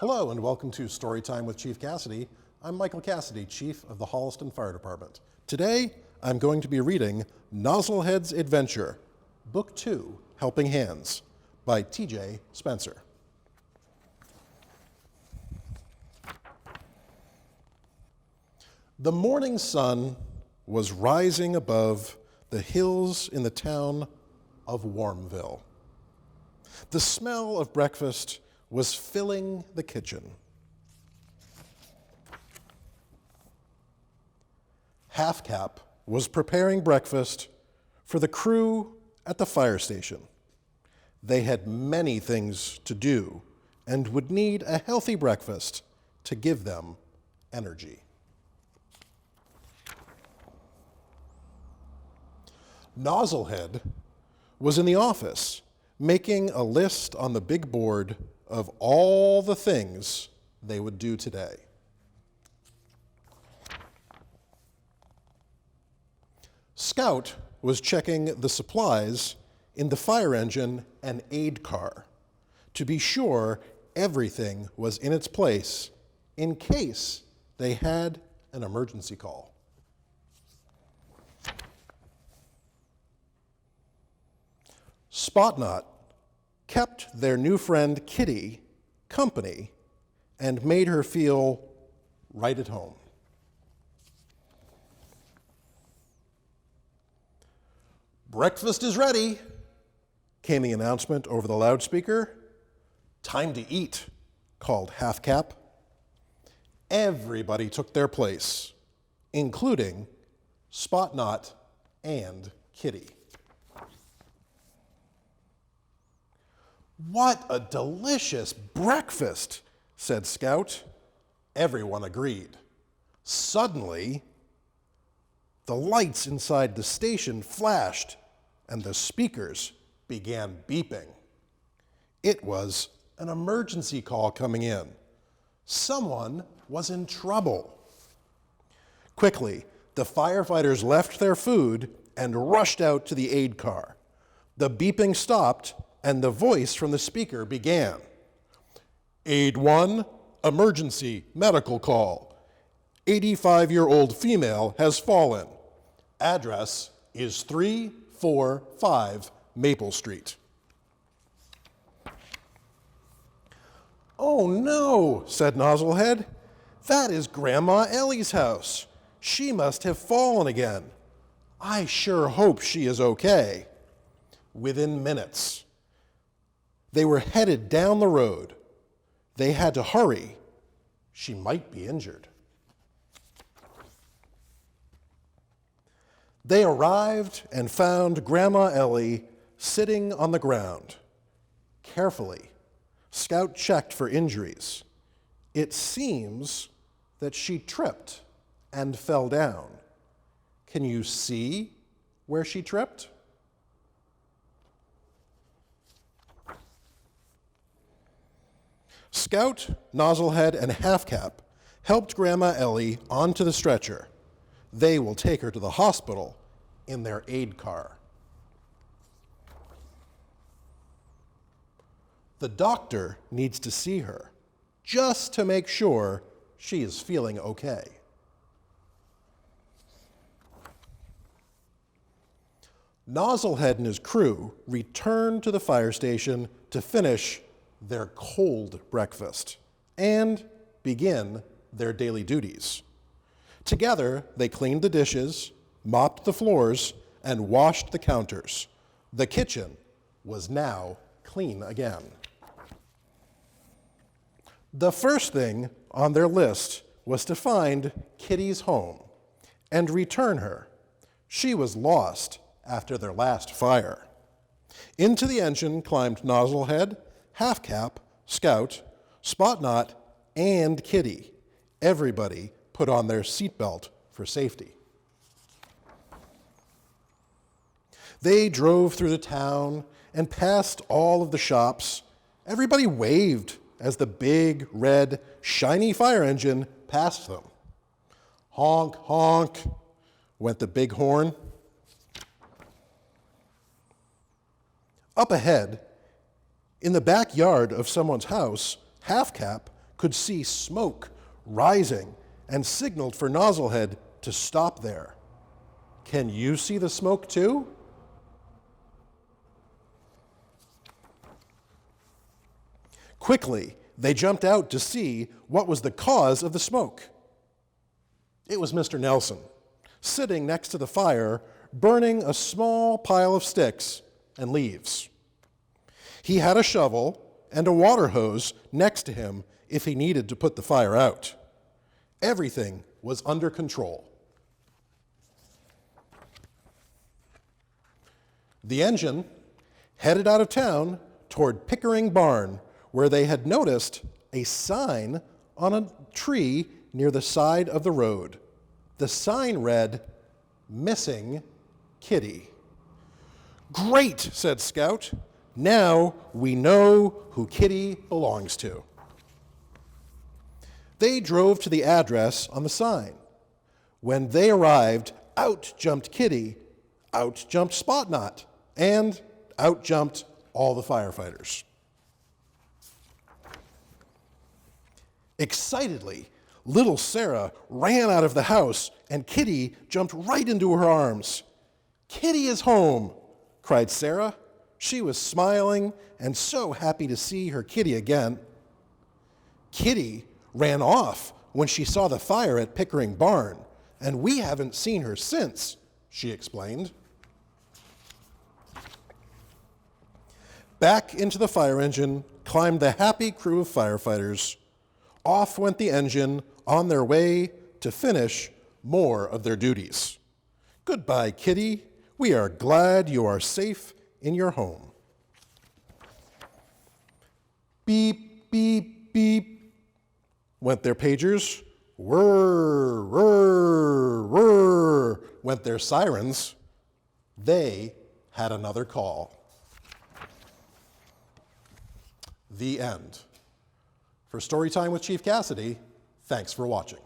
Hello and welcome to Storytime with Chief Cassidy. I'm Michael Cassidy, Chief of the Holliston Fire Department. Today, I'm going to be reading Nozzlehead's Adventure, Book 2, Helping Hands, by T.J. Spencer. The morning sun was rising above the hills in the town of Warmville. The smell of breakfast was filling the kitchen. Half Cap was preparing breakfast for the crew at the fire station. They had many things to do and would need a healthy breakfast to give them energy. Nozzlehead was in the office making a list on the big board of all the things they would do today. Scout was checking the supplies in the fire engine and aid car to be sure everything was in its place in case they had an emergency call. Spotnot kept their new friend Kitty company and made her feel right at home. "Breakfast is ready," came the announcement over the loudspeaker. "Time to eat," called Half Cap. Everybody took their place, including Spotnot and Kitty. "What a delicious breakfast," said Scout. Everyone agreed. Suddenly, the lights inside the station flashed and the speakers began beeping. It was an emergency call coming in. Someone was in trouble. Quickly, the firefighters left their food and rushed out to the aid car. The beeping stopped and the voice from the speaker began. "Aid 1, emergency medical call. 85-year-old female has fallen. Address is 345 Maple Street." "Oh no," said Nozzlehead. "That is Grandma Ellie's house. She must have fallen again. I sure hope she is okay." Within minutes, they were headed down the road. They had to hurry. She might be injured. They arrived and found Grandma Ellie sitting on the ground. Carefully, Scout checked for injuries. It seems that she tripped and fell down. Can you see where she tripped? Scout, Nozzlehead, and Half Cap helped Grandma Ellie onto the stretcher. They will take her to the hospital in their aid car. The doctor needs to see her, just to make sure she is feeling okay. Nozzlehead and his crew returned to the fire station to finish their cold breakfast and begin their daily duties. Together, they cleaned the dishes, mopped the floors, and washed the counters. The kitchen was now clean again. The first thing on their list was to find Kitty's home and return her. She was lost after their last fire. Into the engine climbed Nozzlehead, Half Cap, Scout, Spotnot, and Kitty. Everybody put on their seatbelt for safety. They drove through the town and past all of the shops. Everybody waved as the big, red, shiny fire engine passed them. Honk, honk. went the big horn. Up ahead, in the backyard of someone's house, Half Cap could see smoke rising and signaled for Nozzlehead to stop there. Can you see the smoke too? Quickly, they jumped out to see what was the cause of the smoke. It was Mr. Nelson, sitting next to the fire, burning a small pile of sticks and leaves. He had a shovel and a water hose next to him if he needed to put the fire out. Everything was under control. The engine headed out of town toward Pickering Barn, where they had noticed a sign on a tree near the side of the road. The sign read, "Missing Kitty." "Great," said Scout. "Now we know who Kitty belongs to." They drove to the address on the sign. When they arrived, out jumped Kitty, out jumped Spotknot, and out jumped all the firefighters. Excitedly, little Sarah ran out of the house, and Kitty jumped right into her arms. "Kitty is home," cried Sarah. She was smiling and so happy to see her kitty again. Kitty ran off when she saw the fire at Pickering Barn, and we haven't seen her since, she explained. Back into the fire engine climbed the happy crew of firefighters. Off went the engine on their way to finish more of their duties. "Goodbye, Kitty. We are glad you are safe in your home." Beep, beep, beep, went their pagers. Whir, whir, whir, went their sirens. They had another call. The end. For Storytime with Chief Cassidy, thanks for watching.